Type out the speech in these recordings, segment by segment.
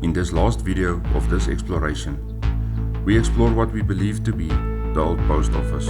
In this last video of this exploration, we explore what we believe to be the old post office.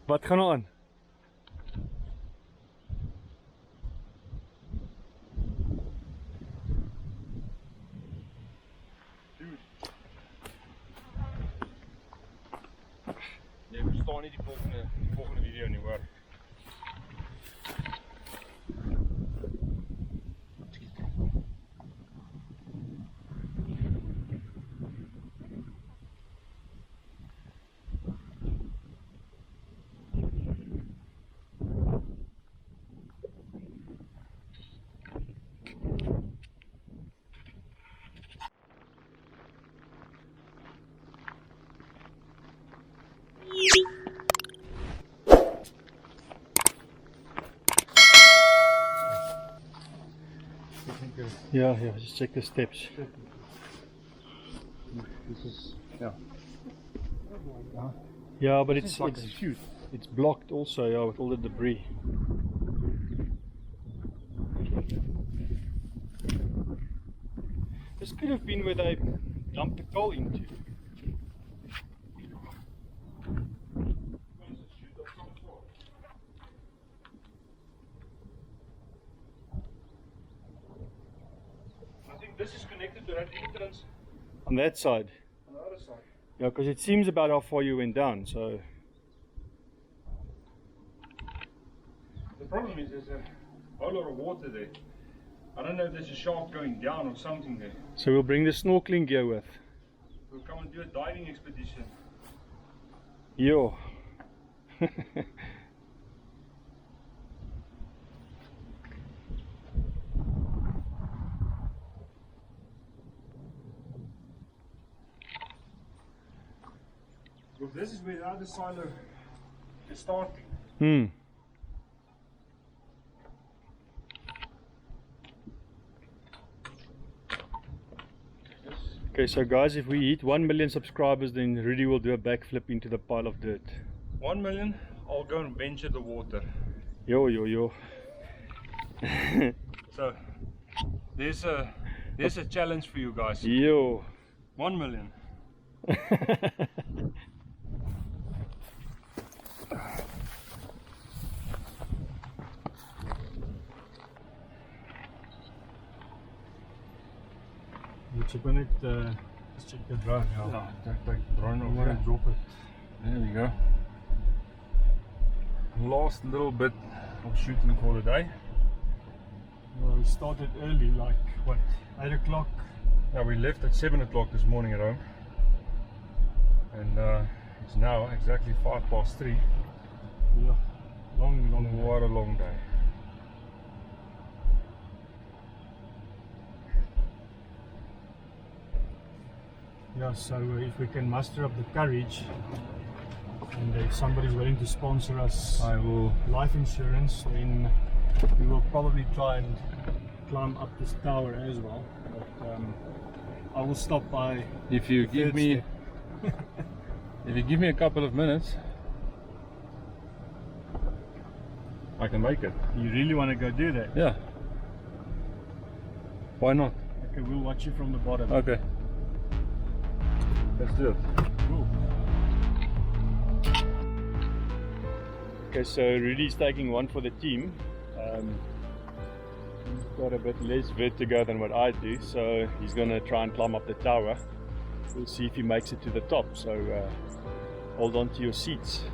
Wat gaan er aan? Jy verstaan nie die volgende video nie hoor. Yeah, just check the steps. This is, Yeah, but it's like a chute. it's blocked also, yeah, with all the debris. This could have been where they dumped the coal into. This is connected to that entrance On that side. on the other side. Yeah, because it seems about how far you went down, so... The problem is there's a whole lot of water there. I don't know if there's a shaft going down or something there. So we'll bring the snorkeling gear with. We'll come and do a diving expedition. Yo. Because this is where the other silo is starting. Okay, so guys, if we hit 1 million subscribers, then Rudy will do a backflip into the pile of dirt. 1 million, I'll go and venture the water. Yo. So there's a challenge for you guys. Yo. 1 million. Check on it, just check the drone. Yeah, take the drone I want to drop it. There we go. Last little bit of shooting for the day. Well, we started early, like what, 8 o'clock? Yeah, we left at 7 o'clock this morning at home. And it's now exactly 3:05. Yeah, long day. What a long day. Yeah, so if we can muster up the courage, and if somebody's willing to sponsor us I will. life insurance, then we will probably try and climb up this tower as well. But I will stop by. If you give me, if you give me a couple of minutes, I can make it. You really want to go do that? Yeah. Why not? Okay, we'll watch you from the bottom. Okay. Let's do it. Cool. Okay, so Rudy's taking one for the team. He's got a bit less vertigo than what I do, so he's gonna try and climb up the tower. We'll see if he makes it to the top, so hold on to your seats.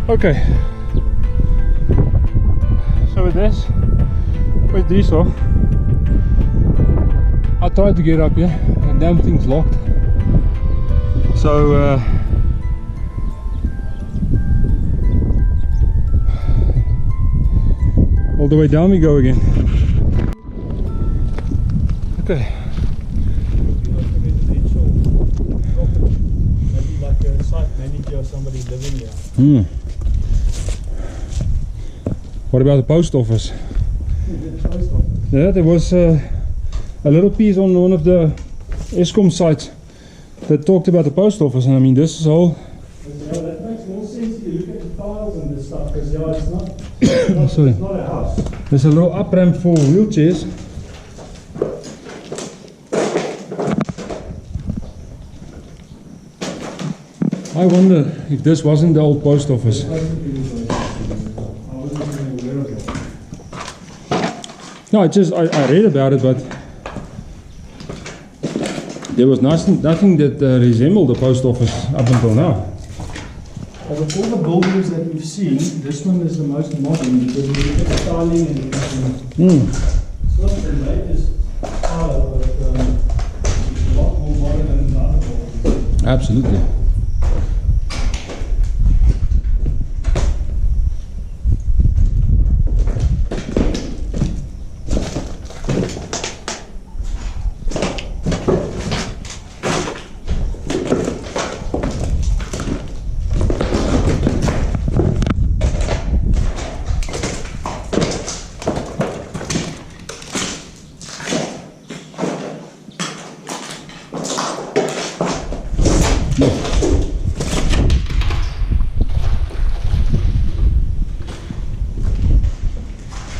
Okay, so with this, with diesel, I tried to get up here, and damn thing's locked. So all the way down we go again. Okay. Maybe like a site manager or somebody living here. What about the post office? Yeah, there was a little piece on one of the ESCOM sites that talked about the post office, and I mean, this is all. Yeah, that makes more sense if you look at the tiles and this stuff, because yeah, it's not, Sorry. it's not a house. There's a little up ramp for wheelchairs. I wonder if this wasn't the old post office. No, I read about it, but there was nothing that resembled the post office up until now. Of all the buildings that we've seen, this one is the most modern because we look at the styling and everything. It's not the latest style, but it's a lot more modern than the other buildings. Absolutely.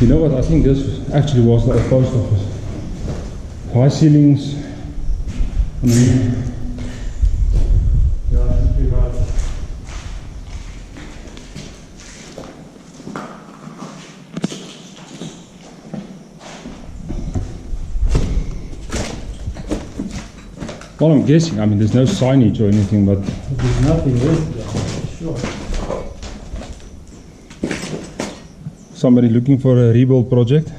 You know what, I think this actually was the old post office. High ceilings. I mean, Yeah, I think you're right. well, I'm guessing, I mean, there's no signage or anything, but There's nothing left there, sure. somebody looking for a rebuild project.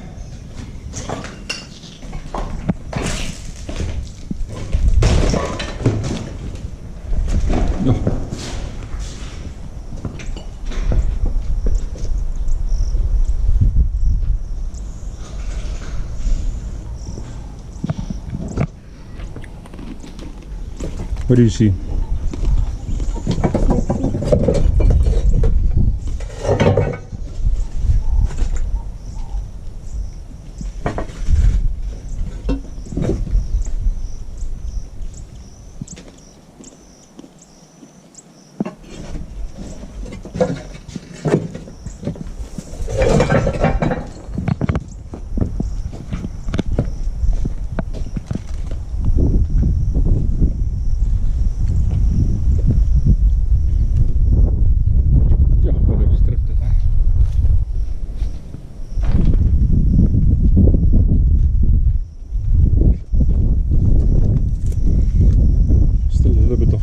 Oh. What do you see?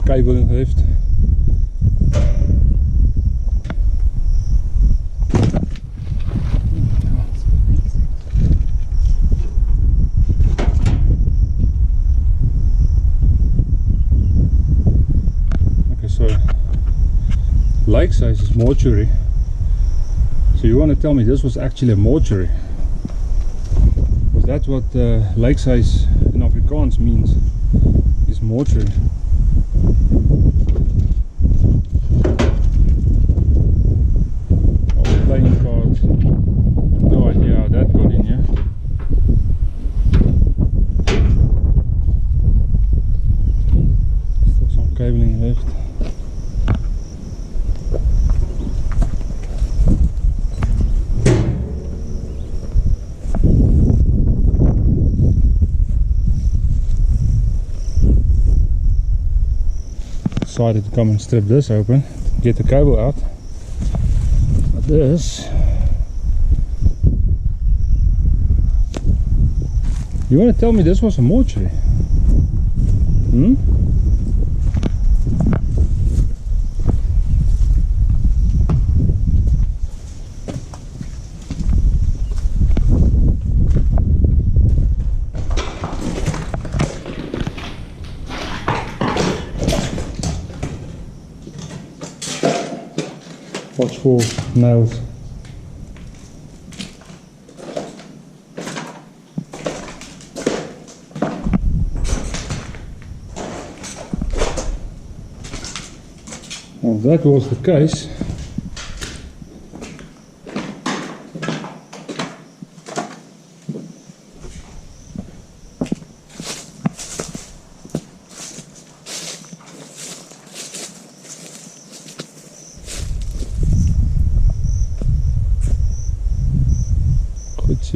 Cable in heeft. So lake size is mortuary. So you want to tell me this was actually a mortuary? Was that what lake size in Afrikaans means? Is mortuary. Oh, playing cards. No idea how that got in here. Still some cabling left. Decided to come and strip this open, get the cable out. But this, you want to tell me this was a mortuary? Watch for nails. Well, that was the case.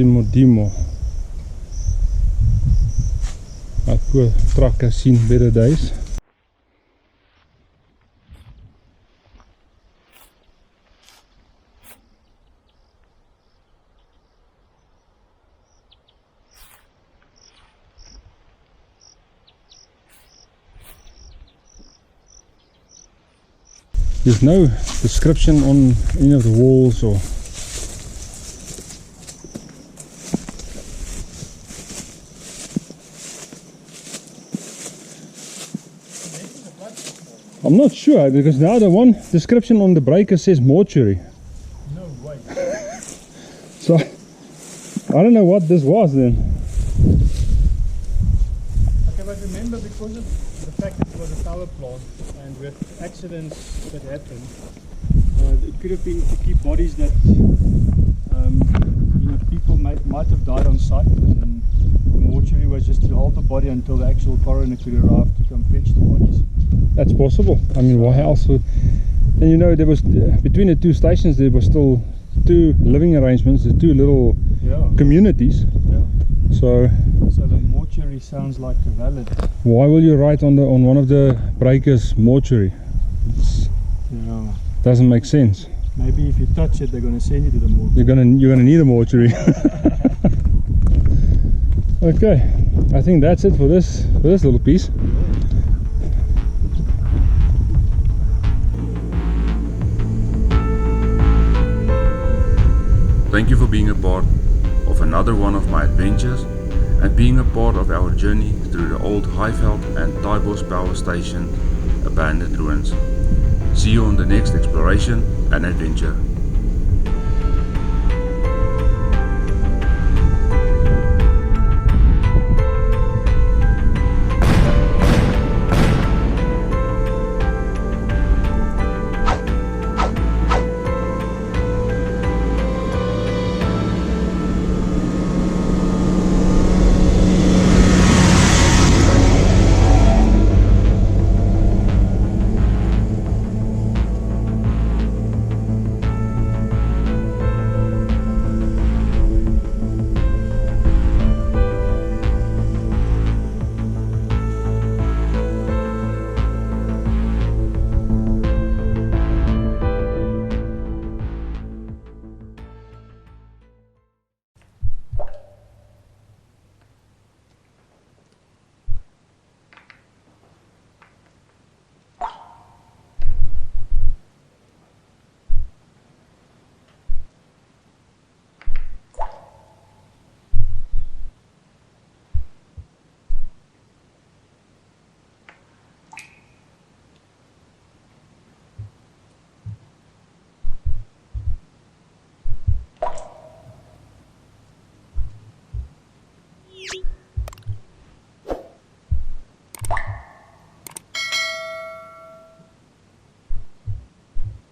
Modimo. That poor truck has seen better days. There's no description on any of the walls or I'm not sure, because now the one description on the breaker says mortuary. No way. So I don't know what this was then. Okay, but remember, because of the fact that it was a power plant and with accidents that happen, it could have been to keep bodies that you know, people might have died on site, and then the mortuary was just to hold the body until the actual coroner could arrive to come fetch the bodies. That's possible. I mean, why else would... And you know, there was between the two stations there was still two living arrangements, the two little communities. Yeah. So the mortuary sounds like a valid. Why will you write on one of the breakers mortuary? Yeah. Doesn't make sense. Maybe if you touch it, they're going to send you to the mortuary. You're gonna need a mortuary. Okay, I think that's it for this little piece. Thank you for being a part of another one of my adventures and being a part of our journey through the old Highveld and Taaibos power station abandoned ruins. See you on the next exploration and adventure.